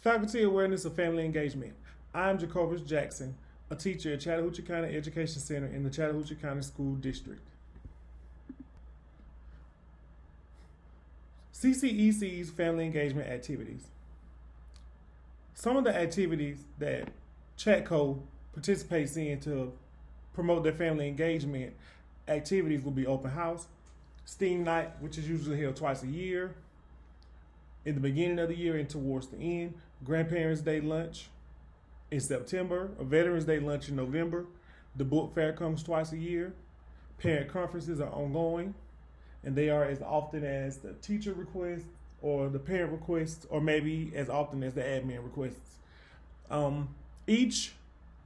Faculty Awareness of Family Engagement. I'm Jacobus Jackson, a teacher at Chattahoochee County Education Center in the Chattahoochee County School District. CCEC's family engagement activities. Some of the activities that Chatco participates in to promote their family engagement activities will be open house, STEAM night, which is usually held twice a year, in the beginning of the year and towards the end, Grandparents' Day lunch in September, a Veterans Day lunch in November. The book fair comes twice a year. Parent conferences are ongoing, and they are as often as the teacher requests or the parent requests, or maybe as often as the admin requests. Each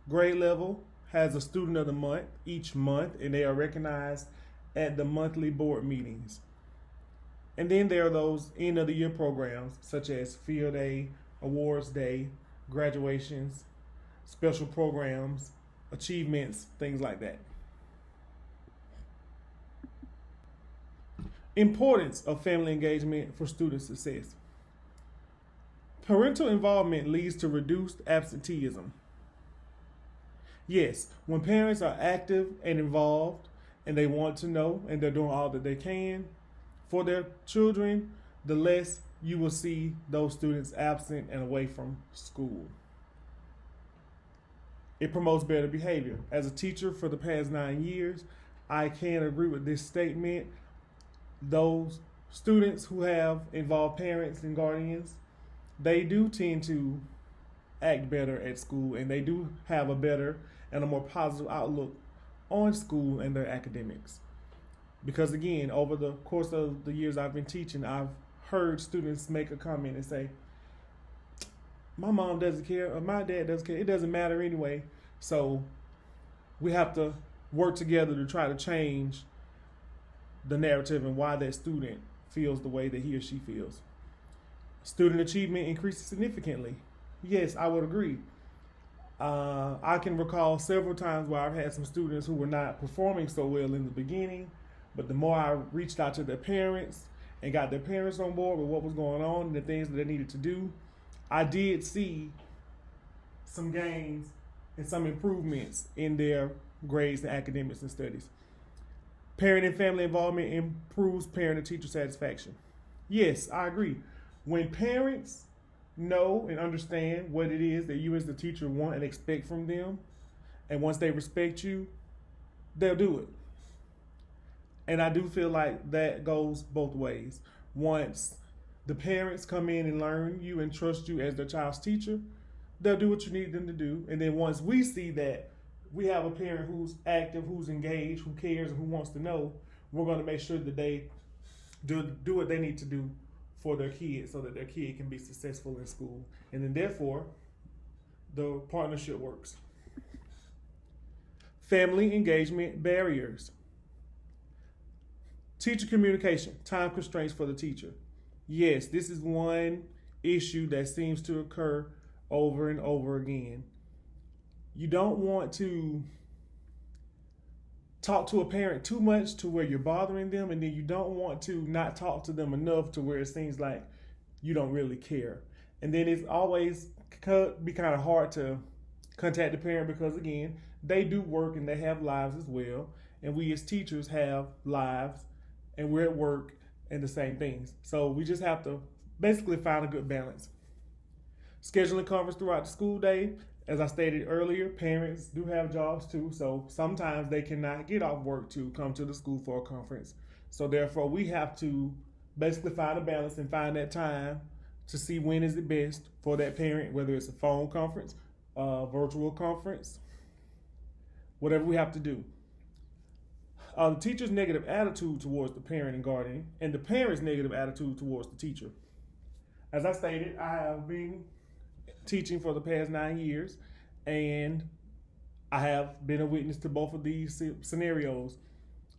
grade level has a student of the month each month, and they are recognized at the monthly board meetings. And then there are those end of the year programs such as Field Day, Awards Day, graduations, special programs, achievements, things like that. Importance of family engagement for student success. Parental involvement leads to reduced absenteeism. Yes, when parents are active and involved and they want to know and they're doing all that they can for their children, the less you will see those students absent and away from school. It promotes better behavior. As a teacher for the past 9 years, I can agree with this statement. Those students who have involved parents and guardians, they do tend to act better at school, and they do have a better and a more positive outlook on school and their academics. Because again, over the course of the years I've been teaching, I've heard students make a comment and say, my mom doesn't care or my dad doesn't care. It doesn't matter anyway. So we have to work together to try to change the narrative and why that student feels the way that he or she feels. Student achievement increases significantly. Yes, I would agree. I can recall several times where I've had some students who were not performing so well in the beginning, but the more I reached out to their parents and got their parents on board with what was going on and the things that they needed to do, I did see some gains and some improvements in their grades and academics and studies. Parent and family involvement improves parent and teacher satisfaction. Yes, I agree. When parents know and understand what it is that you as the teacher want and expect from them, and once they respect you, they'll do it. And I do feel like that goes both ways. Once the parents come in and learn you and trust you as their child's teacher, they'll do what you need them to do. And then once we see that we have a parent who's active, who's engaged, who cares, and who wants to know, we're going to make sure that they do what they need to do for their kid so that their kid can be successful in school. And then therefore, the partnership works. Family engagement barriers. Teacher communication, time constraints for the teacher. Yes, this is one issue that seems to occur over and over again. You don't want to talk to a parent too much to where you're bothering them, and then you don't want to not talk to them enough to where it seems like you don't really care. And then it's always be kind of hard to contact the parent because, again, they do work and they have lives as well. And we as teachers have lives and we're at work and the same things. So we just have to basically find a good balance. Scheduling conference throughout the school day. As I stated earlier, parents do have jobs too, so sometimes they cannot get off work to come to the school for a conference. So therefore, we have to basically find a balance and find that time to see when is it best for that parent, whether it's a phone conference, a virtual conference, whatever we have to do. The teacher's negative attitude towards the parent and guardian, and the parent's negative attitude towards the teacher. As I stated, I have been teaching for the past 9 years, and I have been a witness to both of these scenarios.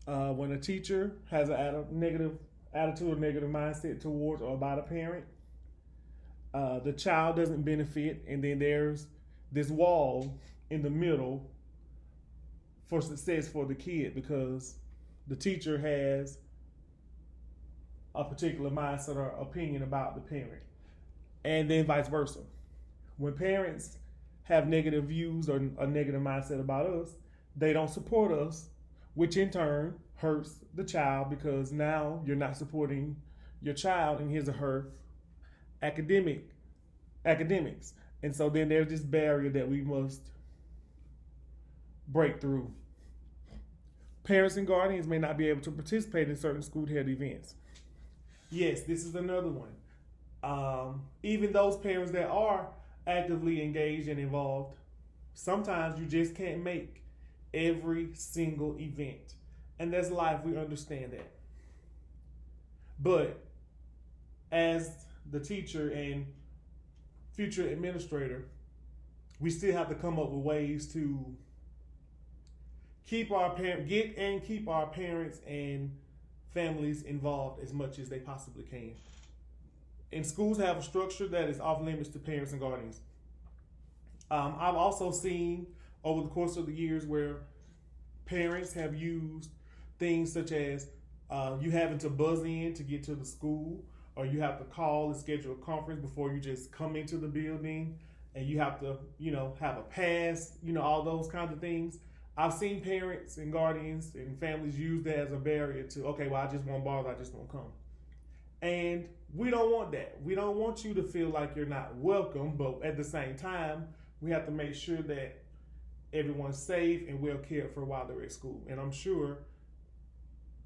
When a teacher has a negative attitude or negative mindset towards or about a parent, the child doesn't benefit, and then there's this wall in the middle for success for the kid because the teacher has a particular mindset or opinion about the parent, and then vice versa. when parents have negative views or a negative mindset about us, they don't support us, which in turn hurts the child because now you're not supporting your child in his or her academics. And so then there's this barrier that we must break through. Parents and guardians may not be able to participate in certain school-held events. Yes, this is another one. Even those parents that are actively engaged and involved, sometimes you just can't make every single event. And that's life, we understand that. But as the teacher and future administrator, we still have to come up with ways to keep our parents and families involved as much as they possibly can. And schools have a structure that is off limits to parents and guardians. I've also seen over the course of the years where parents have used things such as you having to buzz in to get to the school, or you have to call and schedule a conference before you just come into the building, and you have to, have a pass, all those kinds of things. I've seen parents and guardians and families use that as a barrier to, okay, well, I just won't bother, I just won't come. And we don't want that. We don't want you to feel like you're not welcome, but at the same time, we have to make sure that everyone's safe and well cared for while they're at school. And I'm sure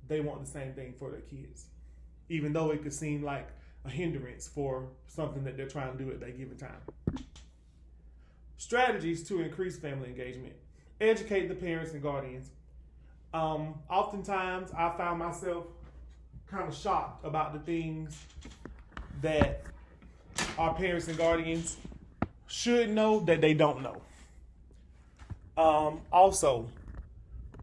they want the same thing for their kids, even though it could seem like a hindrance for something that they're trying to do at that given time. Strategies to increase family engagement. Educate the parents and guardians. Oftentimes, I found myself kind of shocked about the things that our parents and guardians should know that they don't know. Also,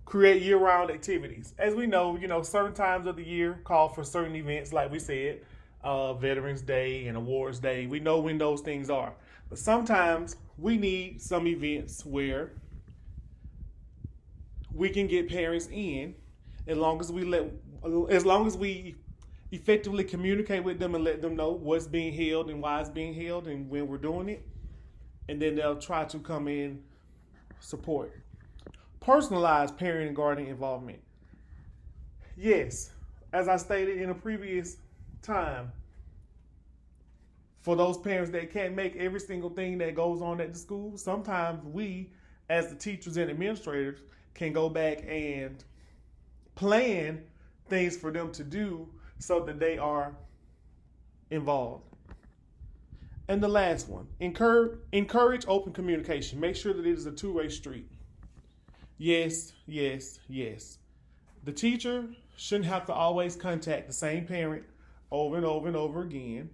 create year-round activities. As we know, certain times of the year call for certain events, like we said, Veterans Day and Awards Day. We know when those things are. But sometimes we need some events where we can get parents in, as long as we effectively communicate with them and let them know what's being held and why it's being held and when we're doing it. And then they'll try to come in support. Personalized parent and guardian involvement. Yes, as I stated in a previous time, for those parents that can't make every single thing that goes on at the school, sometimes we, as the teachers and administrators, can go back and plan things for them to do so that they are involved. And the last one, encourage open communication. Make sure that it is a two-way street. Yes, yes, yes. The teacher shouldn't have to always contact the same parent over and over and over again,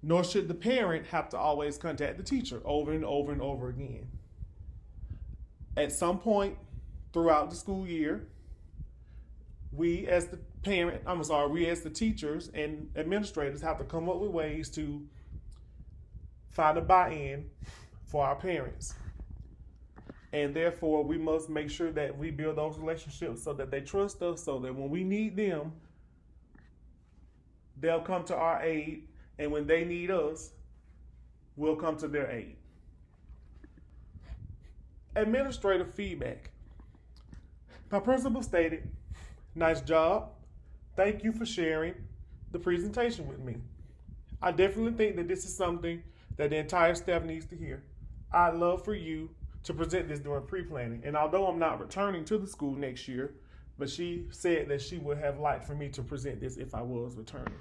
nor should the parent have to always contact the teacher over and over and over again. At some point throughout the school year, we as the teachers and administrators have to come up with ways to find a buy-in for our parents. And therefore, we must make sure that we build those relationships so that they trust us, so that when we need them, they'll come to our aid. And when they need us, we'll come to their aid. Administrative feedback. My principal stated, "Nice job. Thank you for sharing the presentation with me. I definitely think that this is something that the entire staff needs to hear. I'd love for you to present this during pre-planning. And although I'm not returning to the school next year, but she said that she would have liked for me to present this if I was returning."